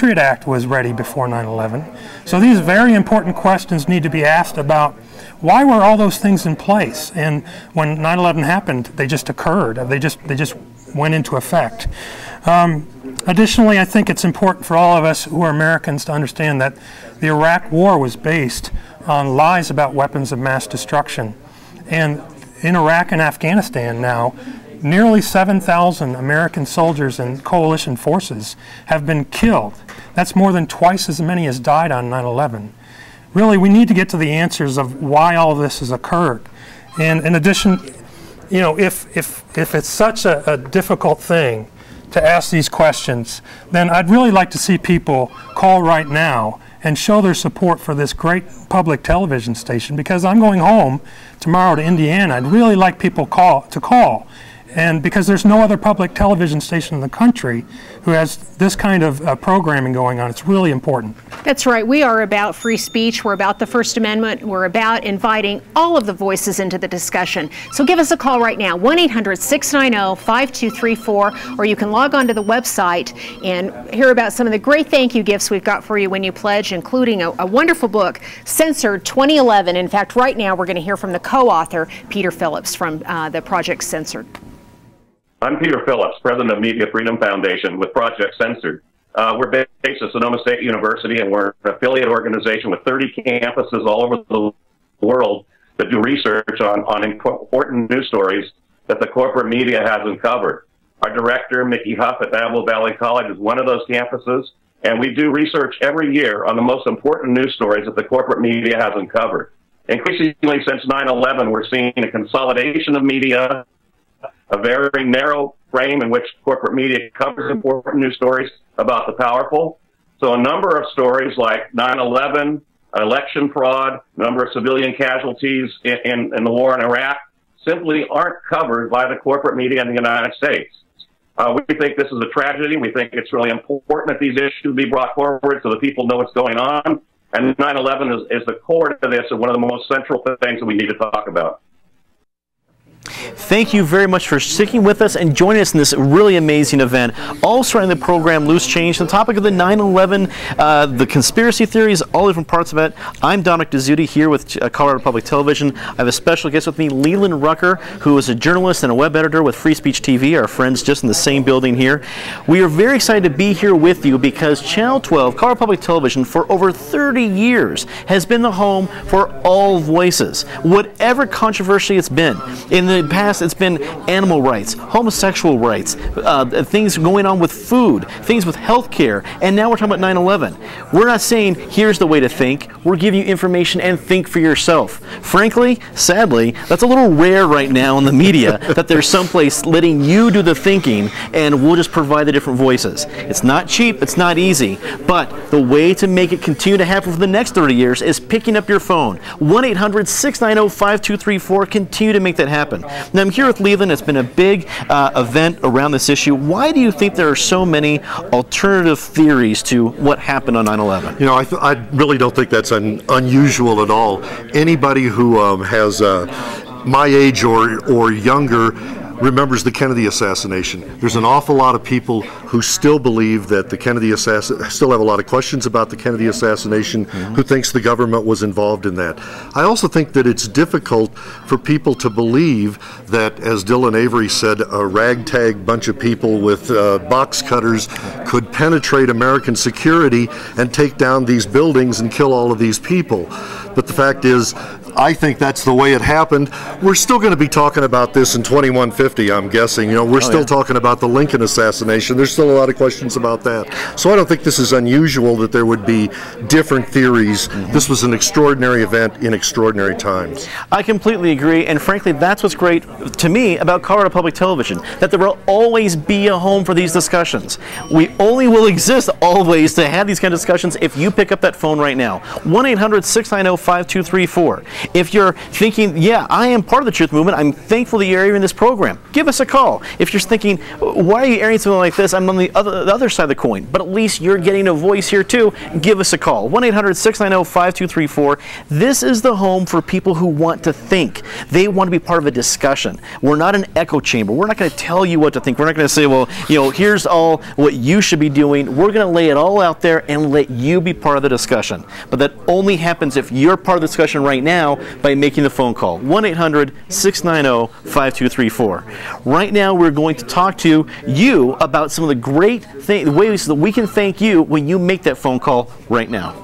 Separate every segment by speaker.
Speaker 1: Patriot Act was ready before 9/11. So these very important questions need to be asked about why were all those things in place? And when 9/11 happened, they just occurred. They just went into effect. Additionally, I think it's important for all of us who are Americans to understand that the Iraq War was based on lies about weapons of mass destruction. And in Iraq and Afghanistan now, nearly 7,000 American soldiers and coalition forces have been killed. That's more than twice as many as died on 9/11. Really, we need to get to the answers of why all of this has occurred. And in addition, you know, if it's such a difficult thing to ask these questions, then I'd really like to see people call right now and show their support for this great public television station, because I'm going home tomorrow to Indiana. I'd really like people to call. And because there's no other public television station in the country who has this kind of programming going on, it's really important.
Speaker 2: That's right. We are about free speech. We're about the First Amendment. We're about inviting all of the voices into the discussion. So give us a call right now, 1-800-690-5234, or you can log on to the website and hear about some of the great thank you gifts we've got for you when you pledge, including a wonderful book, Censored 2011. In fact, right now we're going to hear from the co-author, Peter Phillips, from the Project Censored.
Speaker 3: I'm Peter Phillips, president of Media Freedom Foundation with Project Censored. We're based at Sonoma State University, and we're an affiliate organization with 30 campuses all over the world that do research on important news stories that the corporate media hasn't covered. Our director, Mickey Huff at Apple Valley College, is one of those campuses, and we do research every year on the most important news stories that the corporate media hasn't covered. Increasingly since 9/11, we're seeing a consolidation of media, a very narrow frame in which corporate media covers important news stories about the powerful. So a number of stories like 9/11, election fraud, number of civilian casualties in the war in Iraq simply aren't covered by the corporate media in the United States. We think this is a tragedy. We think it's really important that these issues be brought forward so that people know what's going on. And 9/11 is the core to this and one of the most central things that we need to talk about.
Speaker 4: Thank you very much for sticking with us and joining us in this really amazing event. All surrounding the program, Loose Change, the topic of the 9/11, the conspiracy theories, all different parts of it. I'm Dominic Dezzutti here with Colorado Public Television. I have a special guest with me, Leland Rucker, who is a journalist and a web editor with Free Speech TV, our friends just in the same building here. We are very excited to be here with you because Channel 12, Colorado Public Television, for over 30 years has been the home for all voices. Whatever controversy it's been. In the past, it's been animal rights, homosexual rights, things going on with food, things with health care, and now we're talking about 9/11. We're not saying here's the way to think. We're giving you information and think for yourself. Frankly, sadly, that's a little rare right now in the media that there's someplace letting you do the thinking and we'll just provide the different voices. It's not cheap, it's not easy, but the way to make it continue to happen for the next 30 years is picking up your phone. 1-800-690-5234. Continue to make that happen. Now, I'm here with Leland. It's been a big event around this issue. Why do you think there are so many alternative theories to what happened on 9/11?
Speaker 5: You know, I really don't think that's unusual at all. Anybody who has my age or younger remembers the Kennedy assassination. There's an awful lot of people who still believe that the Kennedy still have a lot of questions about the Kennedy assassination, who thinks the government was involved in that. I also think that it's difficult for people to believe that, as Dylan Avery said, a ragtag bunch of people with box cutters could penetrate American security and take down these buildings and kill all of these people. But the fact is, I think that's the way it happened. We're still going to be talking about this in 2150, I'm guessing. You know, we're still talking about the Lincoln assassination. There's still a lot of questions about that. So I don't think this is unusual that there would be different theories. This was an extraordinary event in extraordinary times.
Speaker 4: I completely agree, and frankly, that's what's great to me about Colorado Public Television, that there will always be a home for these discussions. We only will exist always to have these kind of discussions if you pick up that phone right now. 1-800-690-5234. If you're thinking, yeah, I am part of the truth movement, I'm thankful that you're airing this program, give us a call. If you're thinking, why are you airing something like this? I'm on the other side of the coin, but at least you're getting a voice here too. Give us a call. 1-800-690-5234. This is the home for people who want to think. They want to be part of a discussion. We're not an echo chamber. We're not going to tell you what to think. We're not going to say, well, you know, here's all what you should be doing. We're going to lay it all out there and let you be part of the discussion. But that only happens if you're part of the discussion right now by making the phone call. 1-800-690-5234. Right now, we're going to talk to you about some of the great ways that we can thank you when you make that phone call right now.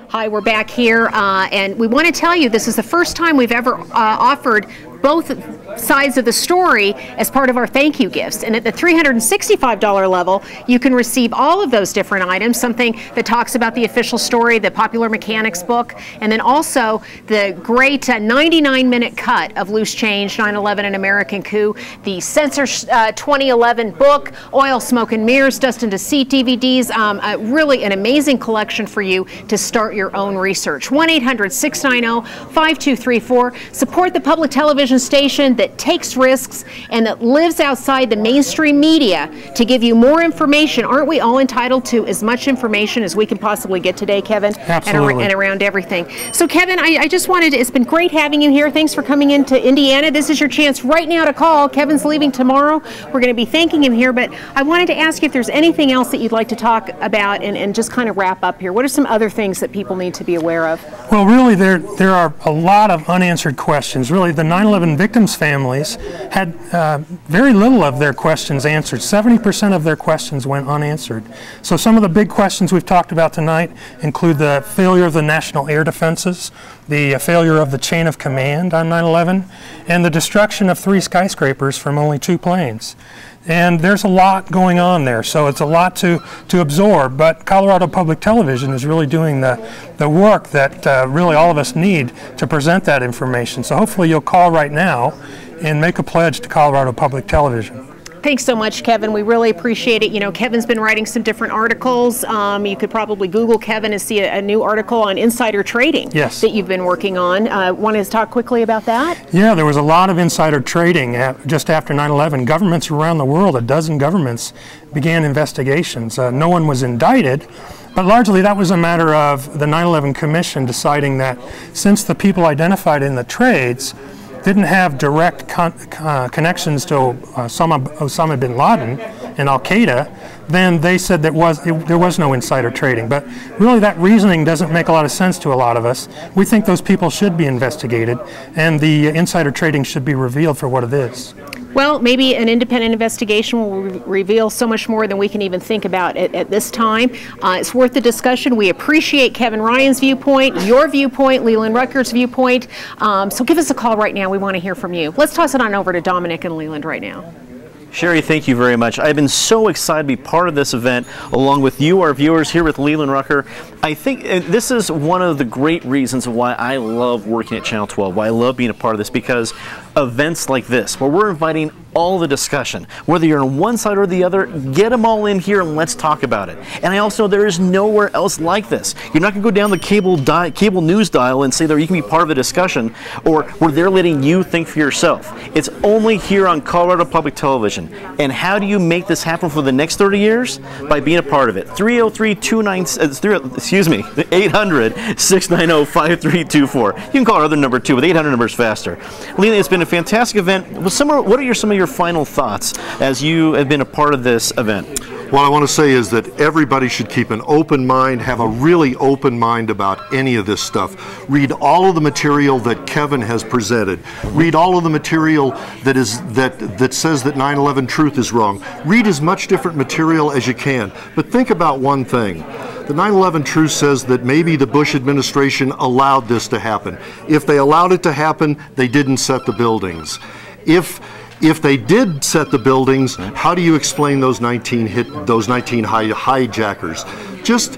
Speaker 2: Hi, we're back here, and we want to tell you this is the first time we've ever offered both sides of the story as part of our thank you gifts. And at the $365 level, you can receive all of those different items, something that talks about the official story, the Popular Mechanics book, and then also the great 99-minute cut of Loose Change, 9/11 An American Coup, the Censor 2011 book, Oil, Smoke, and Mirrors, Dust and Deceit DVDs, really an amazing collection for you to start your own research. 1-800-690-5234. Support the public television station that takes risks and that lives outside the mainstream media to give you more information. Aren't we all entitled to as much information as we can possibly get today, Kevin?
Speaker 1: Absolutely.
Speaker 2: And around everything. So, Kevin, I just wanted to, it's been great having you here. Thanks for coming into Indiana. This is your chance right now to call. Kevin's leaving tomorrow. We're going to be thanking him here, but I wanted to ask you if there's anything else that you'd like to talk about and just kind of wrap up here. What are some other things that people need to be aware of?
Speaker 1: Well, really, there are a lot of unanswered questions. Really, the 9/11 victims' families had very little of their questions answered. 70% of their questions went unanswered. So some of the big questions we've talked about tonight include the failure of the national air defenses, the failure of the chain of command on 9/11, and the destruction of 3 skyscrapers from only 2 planes. And there's a lot going on there, so it's a lot to absorb, but Colorado Public Television is really doing the work that really all of us need to present that information. So hopefully you'll call right now and make a pledge to Colorado Public Television.
Speaker 2: Thanks so much, Kevin. We really appreciate it. You know, Kevin's been writing some different articles. You could probably Google Kevin and see a new article on insider trading that you've been working on. Want to talk quickly about that? Yeah,
Speaker 1: there was a lot of insider trading just after 9/11. Governments around the world, a dozen governments, began investigations. No one was indicted, but largely that was a matter of the 9/11 Commission deciding that since the people identified in the trades didn't have direct connections to Osama bin Laden and Al-Qaeda, then they said there was no insider trading. But really that reasoning doesn't make a lot of sense to a lot of us. We think those people should be investigated and the insider trading should be revealed for what it is.
Speaker 2: Well, maybe an independent investigation will reveal so much more than we can even think about at this time. It's worth the discussion. We appreciate Kevin Ryan's viewpoint, your viewpoint, Leland Rucker's viewpoint. So give us a call right now. We want to hear from you. Let's toss it on over to Dominic and Leland right now.
Speaker 4: Sherry, thank you very much. I've been so excited to be part of this event along with you, our viewers, here with Leland Rucker. I think this is one of the great reasons why I love working at Channel 12, why I love being a part of this, because events like this, where we're inviting all the discussion, whether you're on one side or the other, get them all in here and let's talk about it. And I also know there is nowhere else like this. You're not going to go down the cable news dial and say that you can be part of a discussion, or where they're letting you think for yourself. It's only here on Colorado Public Television. And how do you make this happen for the next 30 years? By being a part of it. 800-690-5324. You can call our other number too, with 800 numbers faster. Leland, it's been a fantastic event. What are some of your final thoughts as you have been a part of this event?
Speaker 5: What I want to say is that everybody should keep an open mind, have a really open mind about any of this stuff. Read all of the material that Kevin has presented. Read all of the material that says that 9/11 truth is wrong. Read as much different material as you can. But think about one thing. The 9/11 truth says that maybe the Bush administration allowed this to happen. If they allowed it to happen, they didn't set the buildings. If they did set the buildings, how do you explain those 19 hijackers? Just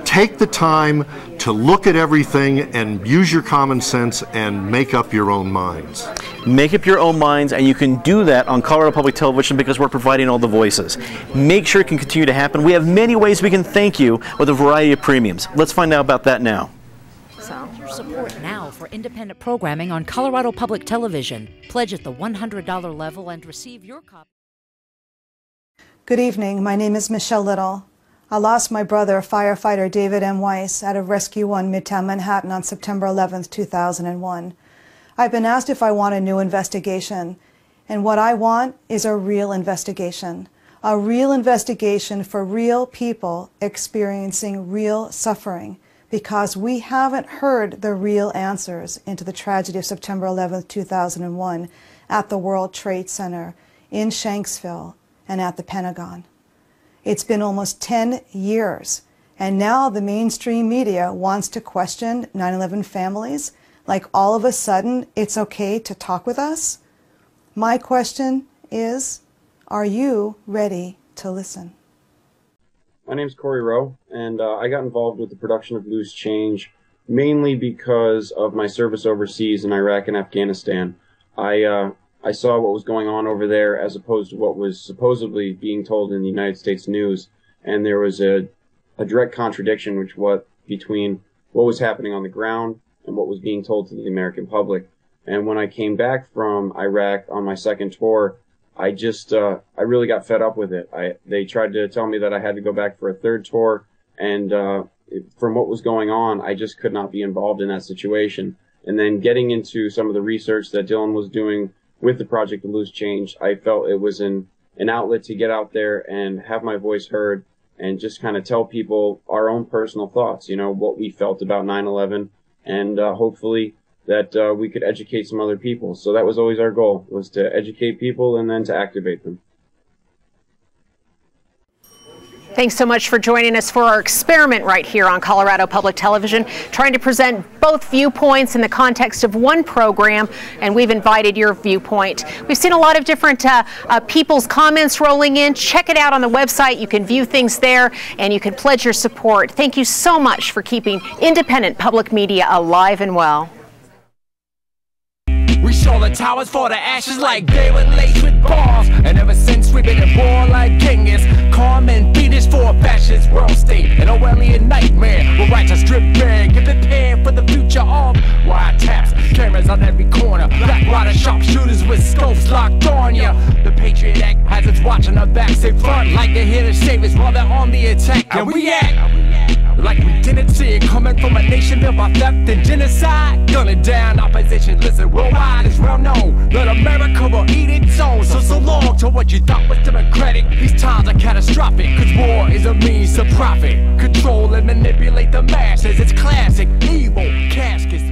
Speaker 5: take the time to look at everything and use your common sense and make up your own minds.
Speaker 4: Make up your own minds, and you can do that on Colorado Public Television because we're providing all the voices. Make sure it can continue to happen. We have many ways we can thank you with a variety of premiums. Let's find out about that now.
Speaker 2: So
Speaker 6: your support now for independent programming on Colorado Public Television. Pledge at the $100 level and receive your copy.
Speaker 7: Good evening. My name is Michelle Little. I lost my brother, firefighter David M. Weiss, out of Rescue 1, Midtown Manhattan on September 11, 2001. I've been asked if I want a new investigation, and what I want is a real investigation. A real investigation for real people experiencing real suffering, because we haven't heard the real answers into the tragedy of September 11, 2001 at the World Trade Center, in Shanksville, and at the Pentagon. It's been almost 10 years, and now the mainstream media wants to question 9/11 families, like all of a sudden it's okay to talk with us? My question is, are you ready to listen?
Speaker 8: My name's Corey Rowe, and I got involved with the production of Loose Change mainly because of my service overseas in Iraq and Afghanistan. I saw what was going on over there as opposed to what was supposedly being told in the United States news, and there was a direct contradiction between what was happening on the ground and what was being told to the American public. And when I came back from Iraq on my second tour, I really got fed up with it. They tried to tell me that I had to go back for a third tour, and from what was going on, I just could not be involved in that situation. And then getting into some of the research that Dylan was doing with the project of Loose Change, I felt it was an outlet to get out there and have my voice heard and just kind of tell people our own personal thoughts, what we felt about 9/11, and hopefully that we could educate some other people. So that was always our goal, was to educate people and then to activate them.
Speaker 2: Thanks so much for joining us for our experiment right here on Colorado Public Television, trying to present both viewpoints in the context of one program, and we've invited your viewpoint. We've seen a lot of different people's comments rolling in. Check it out on the website. You can view things there, and you can pledge your support. Thank you so much for keeping independent public media alive and well.
Speaker 9: We show the towers for the ashes like they were laced with balls. And ever since we've been born like Genghis, calm and Venus for a fascist world state. An Orwellian nightmare with rights are stripped bare. Get prepared for the future of wiretaps. Cameras on every corner, black water sharpshooters with scopes locked on ya. The Patriot Act has us watching our backs. They front like they're here to save us while they're on the attack. And we act like we didn't see it coming from a nation built by theft and genocide. Gunning down opposition, listen, worldwide is well known that America will eat its own. So long to what you thought was democratic. These times are catastrophic, cause war is a means to profit. Control and manipulate the masses, it's classic evil caskets.